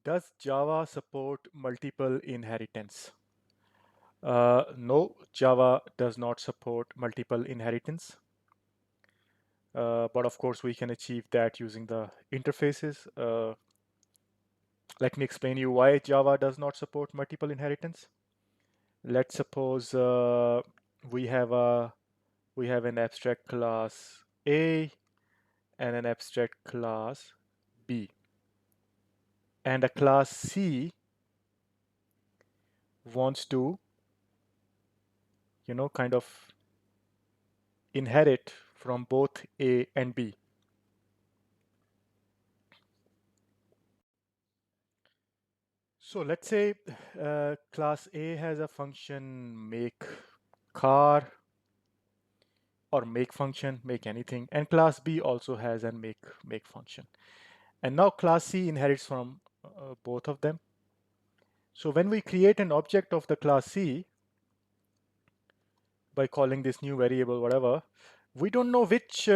Does Java support multiple inheritance? No, Java does not support multiple inheritance. But of course, we can achieve that using the interfaces. Let me explain you why Java does not support multiple inheritance. Let's suppose we have an abstract class A and an abstract class B, and a class C wants to, kind of inherit from both A and B. So let's say class A has a function make car, or make function, make anything, and class B also has a make function. And now class C inherits from both of them. So when we create an object of the class C by calling this new variable whatever, we don't know which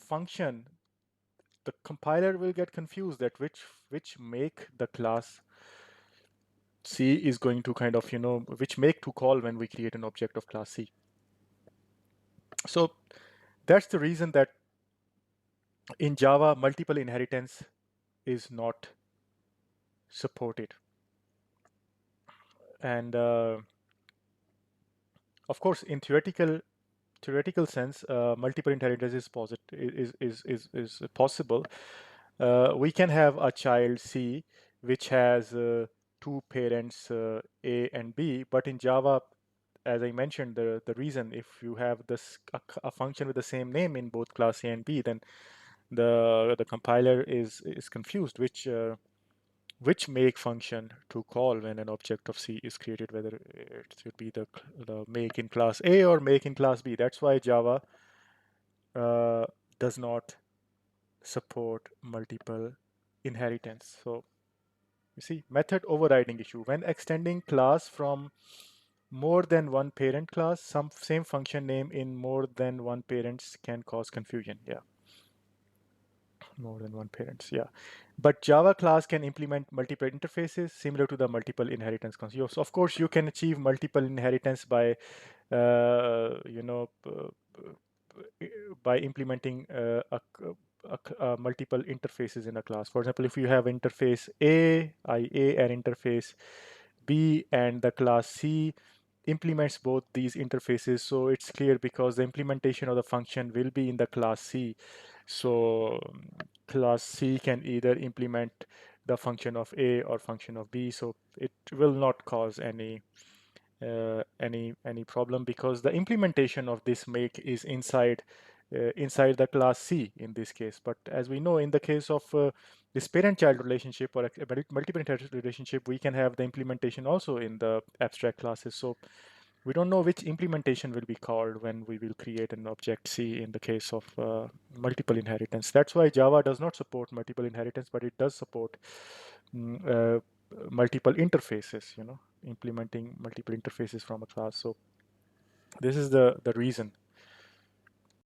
function. The compiler will get confused that which make the class C is going to kind of, which make to call when we create an object of class C. So that's the reason that in Java, multiple inheritance is not supported. And of course, in theoretical sense, multiple inheritance is possible. We can have a child C which has two parents A and B, but in Java, as I mentioned, the reason, if you have this a function with the same name in both class A and B, then the compiler is confused which make function to call when an object of C is created, whether it should be the make in class A or make in class B. That's why Java uh, does not support multiple inheritance. So you see, method overriding issue. When extending class from more than one parent class, some same function name in more than one parents can cause confusion. Yeah. More than one parents, yeah. But Java class can implement multiple interfaces similar to the multiple inheritance concept. So of course, you can achieve multiple inheritance by, by implementing multiple interfaces in a class. For example, if you have interface A, IA, and interface B, and the class C implements both these interfaces, so it's clear because the implementation of the function will be in the class C. So class C can either implement the function of A or function of B, so it will not cause any problem because the implementation of this make is inside the class C in this case. But as we know, in the case of this parent-child relationship or a multiple relationship, we can have the implementation also in the abstract classes. So we don't know which implementation will be called when we will create an object C in the case of multiple inheritance. That's why Java does not support multiple inheritance, but it does support mm, uh, multiple interfaces, implementing multiple interfaces from a class. So this is the reason